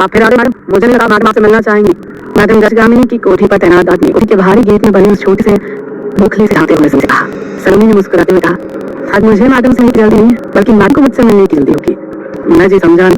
आप फिर आ रहे मैडम? मुझे नहीं लगा मैडम आपसे मिलना चाहेंगी। मैडम जजगामिनी की कोठी पर तैनात आदमी कोठी के बाहरी गेट में बने उस छोटे से बोखले से आते हुए से कहा। सलोनी ने मुस्कुराते हुए कहा, आज मुझे मैडम से मिलने की जल्दी नहीं है, बल्कि मैडम को मुझसे मिलने की जल्दी होगी। मैं जी समझा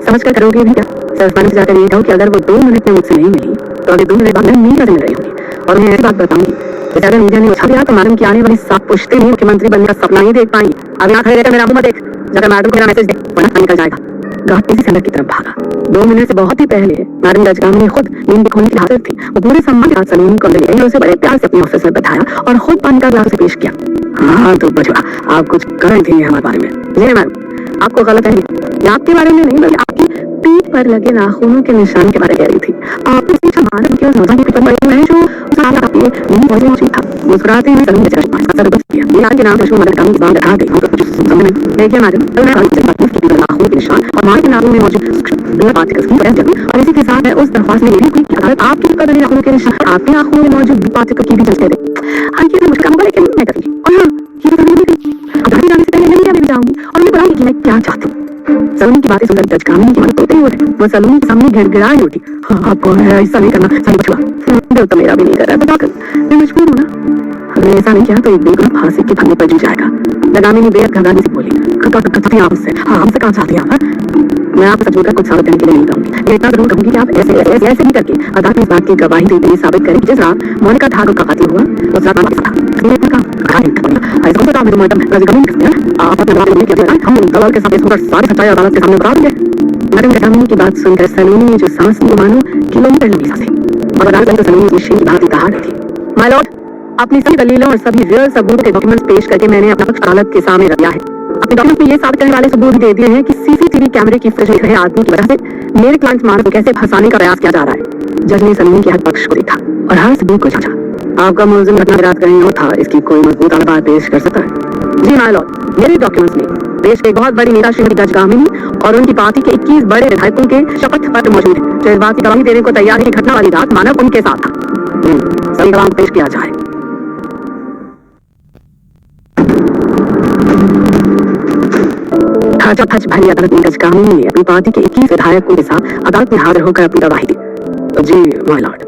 समझ कर करोगे भी क्या? सिर्फ मैडम से जाकर ये कहो कि अगर वो 2 मिनट में मुझसे नहीं मिली तो अगले 2 मिनट बाद मैं मीडिया से मिल रही होंगी और उन्हें ऐसी बात बताऊंगी कि अगर मीडिया ने उछाल दिया तो मैडम की आने वाली 7 पुश्तें भी मुख्यमंत्री बनने का सपना नहीं देख पाएंगी। अब यहाँ खड़े रहकर मेरा मुंह मत देख, जाकर मैडम को मेरा मैसेज दे वरना निकल जाएगा। गार्ड तेजी से अंदर की तरफ भागा। 2 मिनट से बहुत ही पहले मैडम जजगामिनी खुद नींद खोलने की हालत थी। वो पूरे सम्मान के साथ सलोनी को अंदर ले गई और उसे बड़े प्यार से अपने ऑफिस में बैठाया और खुद पानी का ग्लास पेश किया। हाँ तो बचवा, आप कुछ कर रही थी हमारे बारे में। जी मैडम, आपको गलत है, ये आपके बारे में नहीं बल्कि आपकी पीठ पर लगे नाखूनों के निशान के बारे में कह रही थी। आपने सिर्फ मानव के नौजवान की पीठ पर लगे हैं जो आपने नहीं पहुंचे मौजूद था। मुस्कुराते हुए सलोनी ने सरबत किया। ये के नाम से मैडम काम की बात बता गई। देखिए मैडम, नाखून के निशान और मां के नाखून में मौजूद पार्टिकल्स की वजह जमी और इसी के साथ है उस दरख्वास्त में ये भी कि अगर आपके कदम नाखूनों के निशान आपके नाखूनों में मौजूद पार्टिकल की भी जांच करें। हाँ ये तो मुश्किल काम होगा लेकिन मैं करूंगी। और हाँ ये तो नहीं थी, अब घर जाने से पहले मैं भी जाऊंगी और मैं बताऊंगी कि मैं क्या चाहती हूँ। सलोनी की बातें सुनकर जजगामिनी की मन तोते हुए वो सलोनी के सामने गिड़गिड़ाई उठी। हाँ आपको ऐसा नहीं करना, सही बचवा, दिल तो मेरा भी नहीं कर रहा, बता कर मैं मजबूर हूँ ना। अगर ऐसा नहीं किया तो एक बेगुनाह फांसी के फंदे पर जी जाएगा। जजगामिनी बेहद घबराने से बोली, कभी आप उससे हाँ हमसे कहाँ चाहती हैं आप? मैं आपको सच बोलकर कुछ साबित करने के लिए नहीं कहूँगी, ये इतना जरूर कहूँगी कि आप ऐसे ऐसे ऐसे नहीं करके अदालत में इस बात की गवाही देते हुए साबित करें जिस रात मोनिका ठाकुर का कत्ल हुआ उस रात आप हम दलाल के साथ सारी सच्चाई अदालत के सामने बता देंगे। मैडम जजगामिनी की बात सुनकर सलोनी ने जो सांस ली मानो किलोमीटर लंबी सांस थी और अदालत में सलोनी मशीन की बात कहा थी। माय लॉर्ड, अपनी सभी दलीलों और सभी रियल सबूत के डॉक्यूमेंट्स पेश करके मैंने अपना पक्ष अदालत के सामने रख दिया है। अपने डॉक्यूमेंट में ये साबित करने वाले सबूत दे दिए हैं कि सीसीटीवी कैमरे की फुटेज में रहे आदमी की वजह से मेरे क्लाइंट मानव को कैसे फंसाने का प्रयास किया जा रहा है। जज ने सलोनी के हर पक्ष को देखा और हर सबूत को जांचा। आपका मुलजिम घटना रात कहीं और था, इसकी कोई मजबूत आधार पेश कर सकता है? जी माय लॉर्ड, मेरे डॉक्यूमेंट्स में देश के एक बहुत बड़ी नेता श्रीमती जजगामिनी और उनकी पार्टी के 21 बड़े विधायकों के शपथ पत्र मौजूद है जो इस बात की गवाही देने को तैयार है कि घटना वाली रात मानव उनके साथ था। सभी गवाह पेश किया जाए। ठच भरी अदालत में जजगामिनी ने अपनी पार्टी के 21 विधायकों के साथ अदालत में हाजिर होकर अपनी गवाही दी। जी माय लॉर्ड,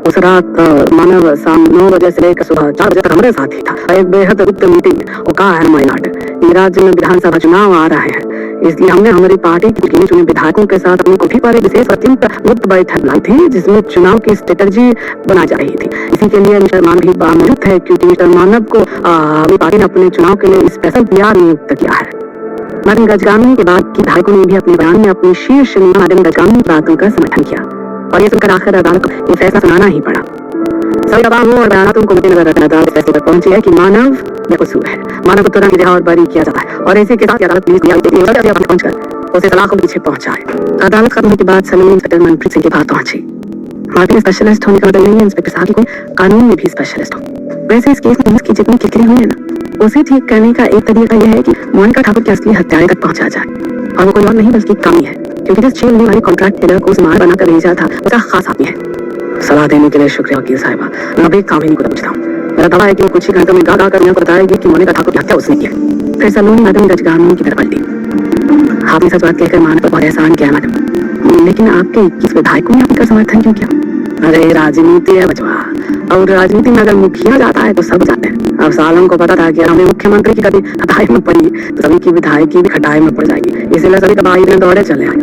उस रात मानव शाम 9 बजे से लेकर सुबह 4 बजे तक हमारे साथ ही था। एक बेहद गुप्त मीटिंग और कहा है माय लॉर्ड, राज्य में विधानसभा चुनाव आ रहे हैं, इसलिए हमने हमारी पार्टी के गिने चुने विधायकों के साथ अपनी कोठी पर एक विशेष अत्यंत गुप्त बैठक बुलाई थी जिसमें चुनाव की स्ट्रेटजी बनाई जा रही थी। इसी के लिए मिस्टर मानव भी मौजूद है क्योंकि मिस्टर मानव को हमारी पार्टी ने अपने चुनाव के लिए स्पेशल PR नियुक्त किया है। मैडम जजगामिनी के बाद की विधायकों ने भी अपने बयान में अपनी शीर्ष मैडम जजगामिनी की बातों का समर्थन किया और ये सुनकर आखिर अदालत को ये फैसला सुनाना ही पड़ा। सभी गवाहों और बयानों को मद्देनजर रखकर अदालत फैसले पर पहुंची है कि मानव बेकसूर है। मानव को तुरंत रिहा और बरी किया जाता है और इसी के साथ अदालत पुलिस पहुंचकर उसे सलाखों के पीछे पहुंचाए। अदालत खत्म होने के बाद सलोनी इंस्पेक्टर मनप्रीत सिंह के पास पहुंची। पार्टी में स्पेशलिस्ट होने का मतलब नहीं है इंस्पेक्टर साहब की कोई कानून में भी स्पेशलिस्ट हो। वैसे इस केस में की जितनी किरकिरी हुई है ना, उसे ठीक करने का एक तरीका यह है कि मोनिका ठाकुर की असली हत्यारे तक पहुंचा जाए और वो कोई और नहीं बल्कि कमी है क्योंकि जिस जेल में वाली कॉन्ट्रैक्ट किलर को मार बनाकर भेजा था उसका खास आदमी है। सलाह देने के लिए शुक्रिया वकील साहिबा। मैं अब एक काम ही को पूछता हूँ। मेरा दावा है कि वो कुछ ही घंटों में गा कर मेरे को बताएगी कि मोनिका ठाकुर की हत्या उसने की है। फिर सलोनी मैडम जजगामिनी की तरफ पलटी। आपने सच बात कहकर मानव पर बहुत एहसान किया मैडम, लेकिन आपके 21 विधायकों ने आपका समर्थन क्यों किया? अरे राजनीति है बचवा, और राजनीति में अगर मुखिया जाता है तो सब जाते हैं। अब सालों को पता था कि हमें मुख्यमंत्री की कभी खटाई में पड़ी तो सभी की विधायक की भी खटाई में पड़ जाएगी, इसीलिए सभी तबाही में दौड़े चले आए।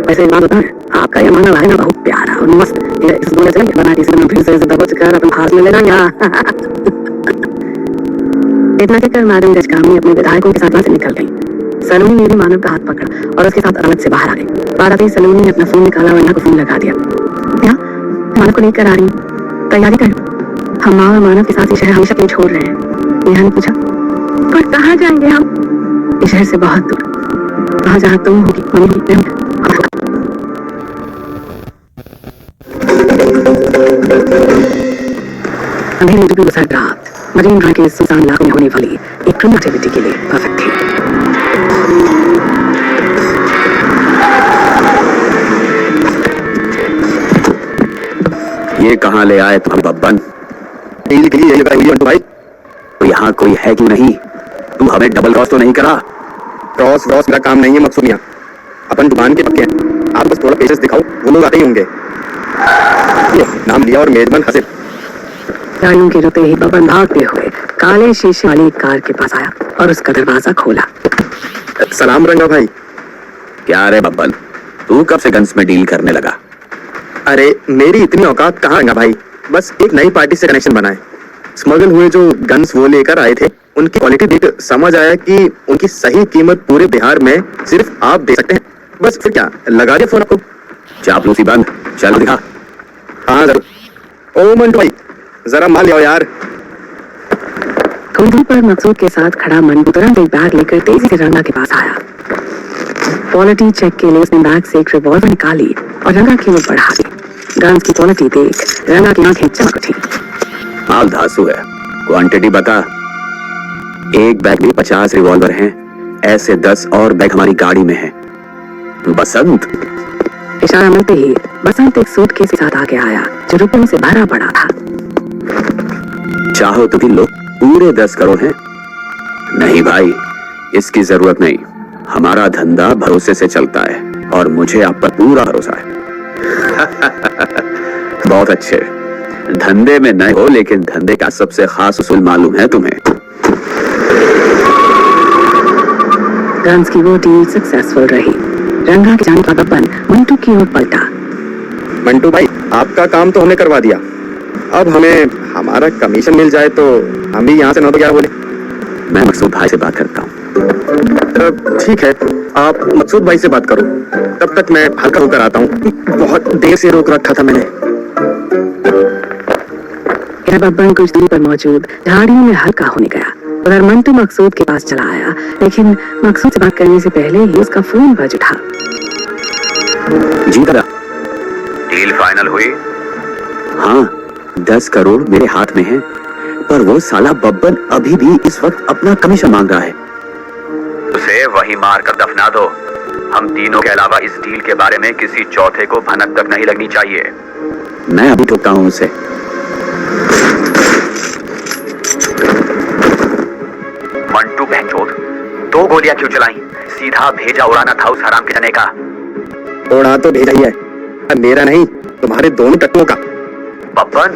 वैसे एक बात होता है, आपका ये मानव है ना बहुत प्यारा और मस्त, इस बोले चलेंगे बना किसी में फिर से दबोच कर अपन फांस में ले जाएंगे। इतना कहकर मैडम जजगामिनी अपने विधायकों के साथ वहां से निकल गई। सलोनी ने भी मानव का हाथ पकड़ा और उसके साथ अदालत से बाहर आ गई। बाहर आते ही सलोनी ने अपना फोन निकाला और अन्ना को फोन लगा दिया। मानव को लेकर आ रही हूँ, तैयारी कर लो। हम माँ और मानव के साथ ये शहर हमेशा क्यों छोड़ रहे हैं? नेहा ने पूछा। पर कहाँ जाएंगे हम? इस शहर से बहुत दूर, वहाँ जहाँ तुम होगी मम्मी अंधेरी डूबी गुजर रात मरीन ड्राइव के सुनसान इलाके में होने वाली एक क्रिमिनल एक्टिविटी के लिए परफेक्ट थी। ये कहाँ ले आए तुम बब्बन? डील के लिए यही लगाई हुई है भाई। तो यहाँ कोई है कि नहीं? तू हमें डबल क्रॉस तो नहीं करा? क्रॉस व्रॉस मेरा काम नहीं है, मत सुनिए। अपन दुकान के पक्के हैं, आप बस थोड़ा पेशेंस फेसेस दिखाओ, वो लोग आते ही होंगे। ये नाम लिया और मेजबान हंसे। गाड़ियों के रुकते ही बबन भागते हुए काले शीशे वाली एक कार के पास आया और उसका दरवाजा खोला। सलाम रंगा भाई। क्या रे बब्बन, तू कब से गन्स में डील करने लगा? अरे मेरी इतनी औकात कहाँ रंगा भाई, बस एक नई पार्टी से कनेक्शन बनाए। स्मगल हुए जो गन्स वो लेकर आए थे, उनकी क्वालिटी देख समझ आया कि उनकी सही कीमत पूरे बिहार में सिर्फ आप दे सकते हैं। बस फिर क्या, लगा दिया फोन आपको। चापलूसी बंद, चल दिखा। हाँ जरूर। ओ मंटू भाई, जरा माल लियाओ यार। कंधे पर मकसूद के साथ खड़ा मंटू तुरंत एक बैग लेकर तेजी से रंगा के पास आया। क्वालिटी चेक के लिए उसने बैग से एक रिवॉल्वर निकाली और रंगा की ओर बढ़ा दी। गन्स की क्वालिटी देख रंगा की आंखें चमक उठी। माल धासु है, क्वांटिटी बता। एक बैग में 50 रिवॉल्वर हैं, ऐसे 10 और बैग हमारी गाड़ी में हैं। बसंत। इशारा मिलते ही बसंत एक सूटकेस के साथ आगे आया जो रुपयों से भरा पड़ा था। चाहो तो भी लो, पूरे 10 करोड़ हैं। नहीं भाई, इसकी जरूरत नहीं। हमारा धंधा भरोसे से चलता है और मुझे आप पर पूरा भरोसा है। बहुत अच्छे। धंधे में नए हो, लेकिन धंधे का सबसे खास उसूल मालूम है तुम्हें। गन्स की वो डील सक्सेसफुल रही। रंगा के जाने का बब्बन मंटू की ओर पलटा। मंटू भाई, आपका काम तो हमने करवा दिया, अब हमें हमारा कमीशन मिल जाए तो हम भी यहाँ से 9 तो 11 बोले। मैं मकसूद भाई से बात करता हूँ। ठीक है, आप मकसूद भाई से बात करो, तब तक मैं हल्का होकर आता हूँ। बहुत देर से रोक रखा था मैंने। बब्बन कुछ दूर पर मौजूद झाड़ियों में हल्का होने गया। उधर मंटू मकसूद के पास चला आया, लेकिन मकसूद से बात करने से पहले ही उसका फोन बज उठा। जी दादा। डील फाइनल हुई? हाँ, 10 करोड़ मेरे हाथ में है, पर वो साला बब्बन अभी भी इस वक्त अपना कमीशन मांग रहा है। उसे वहीं मार कर दफना दो। हम तीनों के अलावा इस डील के बारे में किसी चौथे को भनक तक नहीं लगनी चाहिए। मैं अभी ठोकता हूँ उसे। मंटू बहनचोद, 2 गोलियां क्यों चलाई? सीधा भेजा उड़ाना था उस हराम के जने का। उड़ा तो भेजा ही है, मेरा नहीं, तुम्हारे दोनों टट्टुओं का। बब्बन,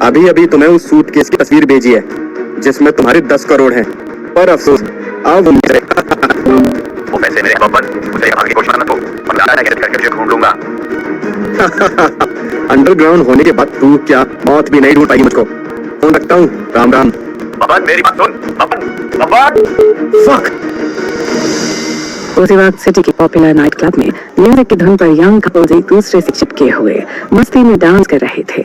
अभी अभी तुम्हें उस सूटकेस की तस्वीर भेजी है जिसमें तुम्हारे 10 करोड़ हैं, पर अफसोस अब वो मेरे। वो पैसे मेरे हैं बब्बन, मुझे भागने की कोशिश मत करो, वरना मैं गिरफ्त करके तुझे ढूंढ लूंगा। अंडरग्राउंड होने के बाद तू क्या मौत भी नहीं ढूंढ पाएगी मुझको। फोन रखता हूँ, राम राम। बब्बन मेरी बात सुन। बब्बन। फक। उसी वक्त सिटी के पॉपुलर नाइट क्लब में म्यूजिक की धुन पर यंग कपल्स एक दूसरे से चिपके हुए मस्ती में डांस कर रहे थे।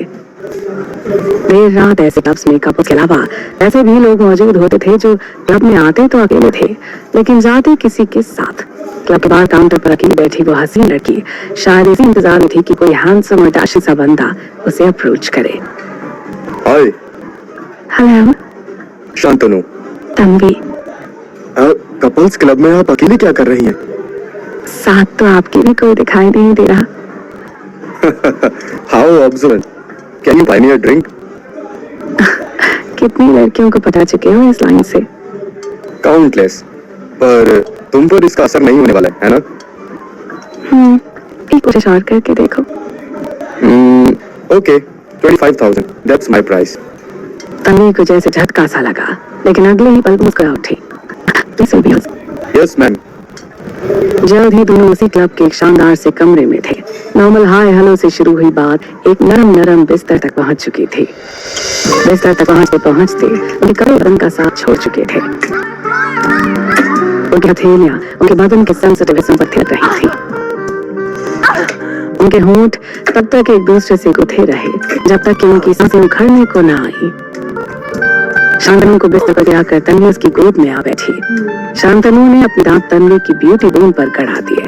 देर रात ऐसे क्लब्स में कपल्स के अलावा ऐसे भी लोग मौजूद होते थे जो क्लब में आते तो अकेले थे, लेकिन जाते किसी के साथ। क्लब के बाहर काउंटर पर अकेली बैठी वो हसीन लड़की शायद इसी इंतजार में थी कि कोई हैंडसम और डैशी सा बंदा उसे अप्रोच करे। Hi. Hello. Shantanu. Tanvi. Couples club में आप अकेले क्या कर रही हैं? साथ तो आपकी भी कोई दिखाई नहीं दे रहा। How observant. Can you buy me a drink? कितनी लड़कियों को पता चुके हो इस लाइन से? काउंटलेस, पर तुम पर इसका असर नहीं होने वाला है ना? एक कोशिश और करके देखो। Okay, 25,000, that's my price. Tanvi को जैसे झटका सा लगा, लेकिन अगले ही पल मुस्कुरा उठी। Yes ma'am. जल्द ही दोनों उसी क्लब के एक शानदार से कमरे में थे। नॉर्मल हाय हेलो से शुरू हुई बात एक नरम नरम बिस्तर तक पहुंच चुकी थी। बिस्तर तक पहुंचते उनके कड़े बदन का साथ छोड़ चुके थे। उनकी हथेलियां उनके बदन के सेंसिटिव हिस्सों पर थिर रही थी। उनके होंठ तब तक एक दूसरे से गुथे रहे जब तक कि उनकी सांसें उखड़ने को न आई। शांतनु को बिस्तर पर गिराकर तन्वी उसकी गोद में आ बैठी। शांतनु ने अपने दांत तन्वी की ब्यूटी बोन पर गड़ा दिए।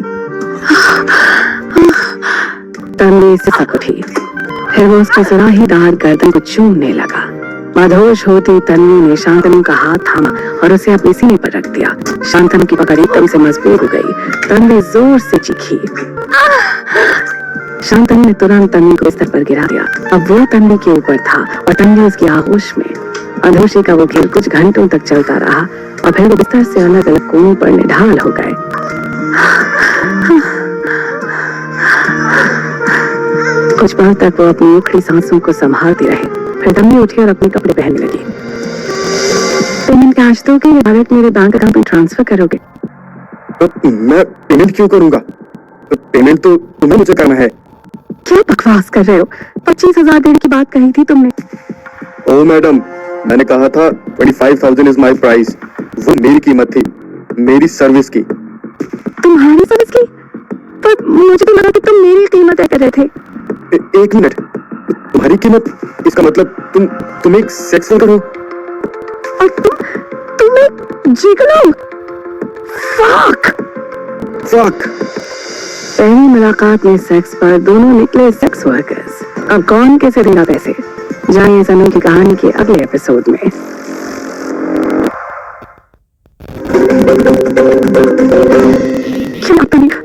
तन्वी सिसक उठी, फिर वो उसकी सुराहीदार गर्दन को चूमने लगा। मदहोश होती तन्वी ने शांतनु का हाथ थामा और उसे अपने सीने पर रख दिया। शांतनु की पकड़ एकदम से मजबूत हो गई। तन्वी जोर से चीखी। शांतनु ने तुरंत तन्वी को बिस्तर पर गिरा दिया। अब वो तन्वी के ऊपर था और तन्वी उसकी आगोश में। अधोशी का वो खेल कुछ घंटों तक चलता रहा और फिर वो बिस्तर से अलग अलग कोनों पर निढाल हो गए। कुछ पल तक वो अपनी उखड़ी सांसों को संभालती रही, फिर तन्वी उठी और अपने कपड़े पहनने लगी। पेमेंट कैश दोगे या डायरेक्ट मेरे बैंक अकाउंट में ट्रांसफर करोगे? मैं पेमेंट क्यों करूंगा? पेमेंट तो तुम्हें मुझे करना है। क्या बकवास कर रहे हो? 25,000 देने की बात कही थी तुमने। ओ मैडम, मैंने कहा था 25,000 इज माई प्राइस। वो मेरी कीमत थी, मेरी सर्विस की। तुम्हारी सर्विस की? पर मुझे तो लगा कि तुम मेरी कीमत तय कर रहे थे। एक मिनट, तुम्हारी कीमत? इसका मतलब तुम एक सेक्स वर्कर हो? और तुम एक जिगलो? फक! पहली मुलाकात में सेक्स पर दोनों निकले सेक्स वर्कर्स। अब कौन कैसे देगा पैसे? जानिए सनम की कहानी के अगले एपिसोड में।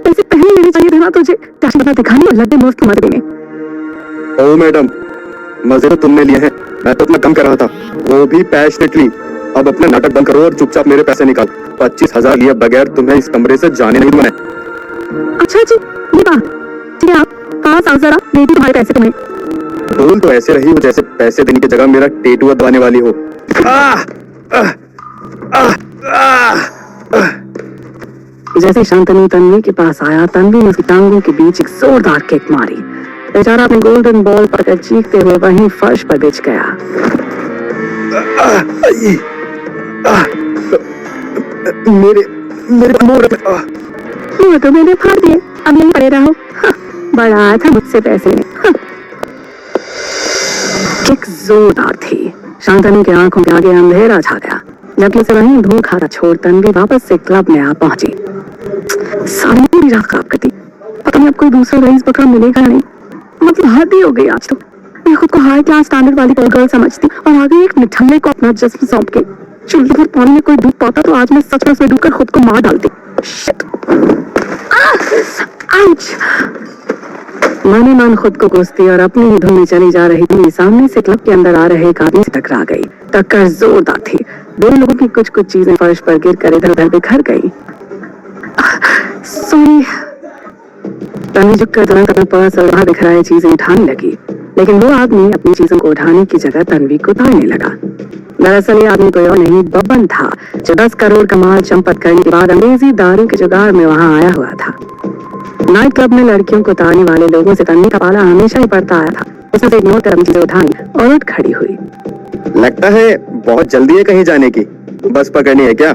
पैसे पहले लेने चाहिए थे ना तुझे। बता दिखानी और लड्डे मुफ्त मत देंगे। ओ मैडम, मजे तो तुमने लिए हैं, मैं तो अपना कम कर रहा था, वो भी पैशनेटली। अब अपना नाटक बंद करो और चुपचाप मेरे पैसे निकालो। 25,000 लिए बगैर तुम्हें इस कमरे से जाने नहीं दूंगा मैं। अच्छा जी, ये बात ठीक है। आप पास आओ जरा, देती तुम्हारे पैसे तुम्हें। बोल तो ऐसे रही हो जैसे पैसे देने की जगह मेरा टेटू दबाने वाली हो। जैसे शांतनु तन्वी के पास आया, तन्वी ने उसकी टांगों के बीच एक जोरदार किक मारी। बेचारा अपने गोल्डन बॉल पकड़ चीखते हुए वहीं फर्श पर बिछ गया। मेरे मोर वो तो मैंने फाड़ दिए, अब यहीं पड़े रहो। बड़ा आया था मुझसे पैसे ने। किक जोरदार थी। शांतनु की आंखों के आगे अंधेरा छा गया। जबकि उसे वहीं धूल खाता छोड़ तन्वी वापस से क्लब में आ पहुंची। सारी पूरी रात खराब करती। पता नहीं अब कोई दूसरा रईस बकरा मिलेगा नहीं। मतलब हद ही हो गई आज तो। मैं खुद को हाई क्लास स्टैंडर्ड वाली गर्ल समझती और आ गई एक निठल्ले को अपना जिस्म सौंप के। चुल्ली भर पानी में कोई डूब पाता तो आज मैं सच में उसमें डूबकर खुद को मार डालती। शिट! आउच! मने मन खुद को कोसती और अपनी ही धुन में चली जा रही थी। सामने से क्लब के अंदर आ रहे एक आदमी से टकरा गई। टक्कर जोरदार थी। दोनों लोगों की कुछ कुछ चीजें फर्श पर गिरकर इधर उधर बिखर गई। सॉरी। तन्वी झुककर तुरंत अपना पर्स और वहां बिखराई चीजें उठाने लगी, लेकिन वो आदमी अपनी चीजों को उठाने की जगह तन्वी को ताड़ने लगा। दरअसल ये आदमी कोई और नहीं, बब्बन था, जो 10 करोड़ का माल चंपत करने के बाद अंग्रेजी दारू के जुगाड़ में वहां आया हुआ था। नाइट क्लब में लड़कियों को ताड़ने वाले लोगों से तन्वी का पाला हमेशा ही पड़ता आया था। उसने इग्नोर कर अपनी चीजें उठाई और उठ खड़ी हुई। लगता है बहुत जल्दी है कहीं जाने की, बस पकड़नी है क्या?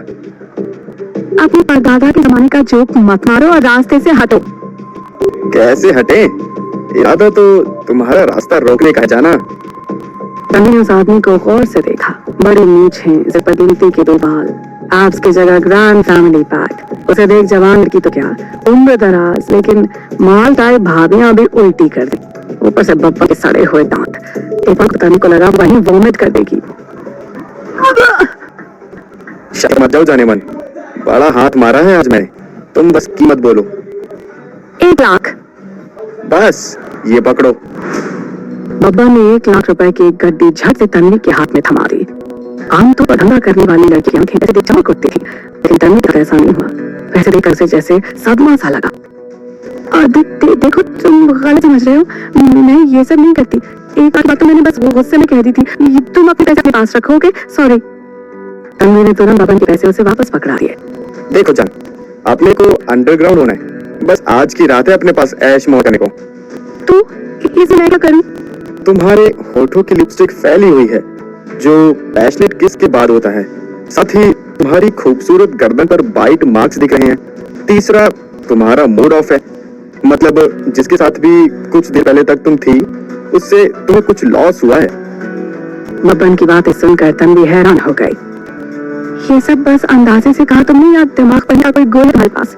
अपने परदादा के जमाने का जोक मत मारो और रास्ते से हटो। कैसे हटे? इरादा तो तुम्हारा रास्ता रोकने का है जाना। तन्वी ने उस आदमी को गौर से देखा। बड़ी मूछें, सिर पर गिनती के 2 बाल, एब्स की जगह ग्रैंड फैमिली पैक। उसे देख जवान लड़की तो क्या, उम्र दराज लेकिन माल टाइप भाभियां भी उल्टी कर दी। ऊपर से बब्बा के सड़े हुए दांत। एक बार तन्वी को लगा वहीं वोमिट कर देगी। शर्म मत जाओ जाने मन, बड़ा हाथ मारा है आज मैंने। तुम बस कीमत बोलो। 1 लाख। बस ये पकड़ो। बब्बा ने 1 लाख रुपए की एक गड्डी झट से तन्वी के हाथ में थमा दी। आमतौर पर धंधा करने वाली लड़कियां पैसे देख चमक उठती थी, लेकिन तन्वी का ऐसा नहीं हुआ। पैसे देकर उसे जैसे सदमा सा लगा। देखो तुम गलत समझ रहे हो, मैं ये सब नहीं करती। एक बात तो मैंने बस वो गुस्से में कह दी थी। तुम अपने पैसे अपने पास रखोगे? सॉरी। तन्वी ने तुरंत बब्बन के पैसे उसे वापस पकड़ा दिए। देखो जान, अपने को अंडरग्राउंड होना है, बस आज की रात है अपने पास ऐश मौज करने को। तू इसे मैं क्या करूं? तुम्हारे होठों की लिपस्टिक फैली हुई है, जो पैशनेट किस के बाद होता है। साथ ही तुम्हारी खूबसूरत गर्दन पर बाइट मार्क्स दिख रहे हैं। तीसरा, तुम्हारा मूड ऑफ है, मतलब जिसके साथ भी कुछ देर पहले तक तुम थी, उससे तुम्हें कुछ लॉस हुआ है। बब्बन की बातें सुनकर तन्वी हैरान हो गई। ये सब बस अंदाजे से कहा तुमने या दिमाग पर का कोई गोल है तुम्हारे पास?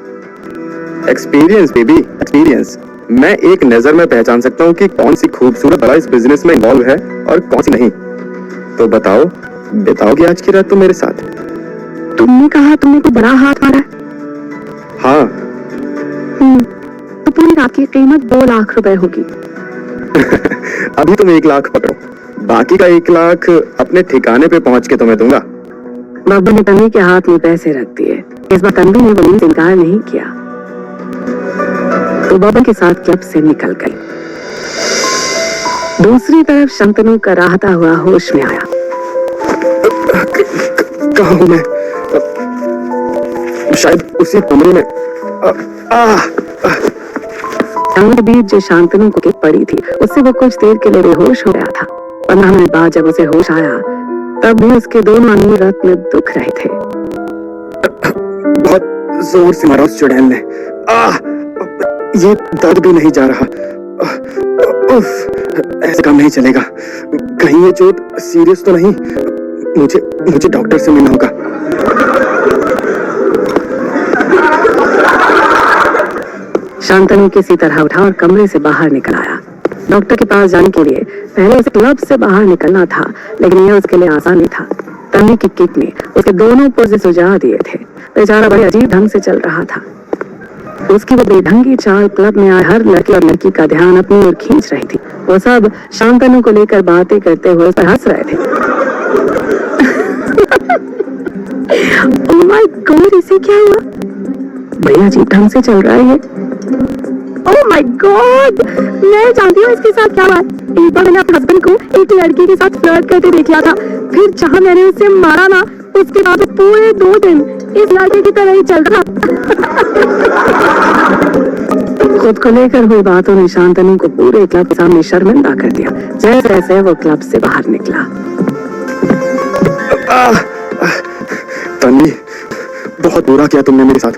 Experience baby, experience. मैं एक नजर में पहचान सकता हूँ कि कौन सी खूबसूरत बड़ा इस बिजनेस में इन्वॉल्व है और कौन सी नहीं। तो बताओ, बिताओगे आज की रात तुम मेरे साथ? तुमने कहा तुमने कोई बड़ा हाथ मारा है? हाँ। तो पूरी रात की कीमत 2 लाख रुपए होगी। अभी तुम 1 लाख पकड़ो, बाकी का 1 लाख अपने ठिकाने पे पहुंच के तुम्हें दूंगा। बब्बन ने तन्वी के हाथ में पैसे रख दिए। इस बार तन्वी ने वलीन से इनकार नहीं किया, तो बब्बन के साथ क्लब से निकल गई। दूसरी तरफ शांतनु कराहता हुआ होश में आया। कहाँ हूँ मैं? शायद उसी कमरे में। टांगों के बीच जो शांतनु को किक पड़ी थी, उससे वो कुछ देर के लिए बेहोश हो गया था। 15 मिनट बाद जब उसे होश आया, तब भी उसके दोनों अंग रक्त में दुख रहे थे। बहुत जोर से मारा उस चुड़ैल ने। ये दर्द भी नहीं जा रहा। ऐसे काम नहीं चलेगा। कहीं ये चोट सीरियस तो नहीं? मुझे डॉक्टर से मिलना होगा। शांतनु किसी तरह उठा और कमरे से बाहर निकल आया। डॉक्टर के पास जाने के लिए पहले उसे क्लब से बाहर निकलना था, लेकिन यह उसके लिए आसान नहीं था। तन्वी की किक ने उसके दोनों पुर्जे सुझा दिए थे। बेचारा बड़े अजीब ढंग से चल रहा था। उसकी वो बेढंगी चाल क्लब में आए हर लड़के और लड़की का ध्यान अपनी ओर खींच रही थी। वो सब शांतनु को लेकर बातें करते हुए उस पर हंस रहे थे। ओह माय गॉड, इसे क्या हुआ? बड़े अजीब ढंग से चल रहा है ये। ओह माय गॉड, मैं जानती हूँ इसके साथ क्या हुआ। एक बार मैंने अपने हस्बैंड को एक लड़की के साथ फ्लर्ट करते देख लिया था। फिर जहाँ मैंने उसे मारा ना, उसके बाद पूरे 2 दिन इस लड़के की तरह ही चल रहा। खुद को लेकर हुई बातों ने शांतनु को पूरे क्लब के सामने शर्मिंदा कर दिया। जैसे जैसे वो क्लब से बाहर निकला। तन्वी, बहुत बुरा किया तुमने मेरे साथ।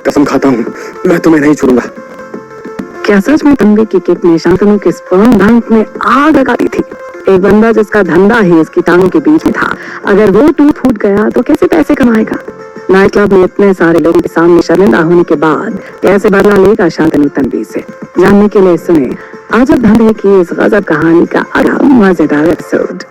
कसम खाता हूँ मैं तुम्हें नहीं छोड़ूंगा। क्या सच में तन्वी की किक ने शांतनु के स्पर्म बैंक में आग लगा दी थी? एक बंदा जिसका धंधा ही इसकी टांगों के बीच में था, अगर वो टूट फूट गया तो कैसे पैसे कमाएगा? नाइट क्लब में इतने सारे लोगों के सामने शर्मिंदा होने के बाद कैसे बदला लेगा शांतनु तन्वी से? जानने के लिए सुने अजब धंधे की इस गजब कहानी का अगला मजेदार एपिसोड।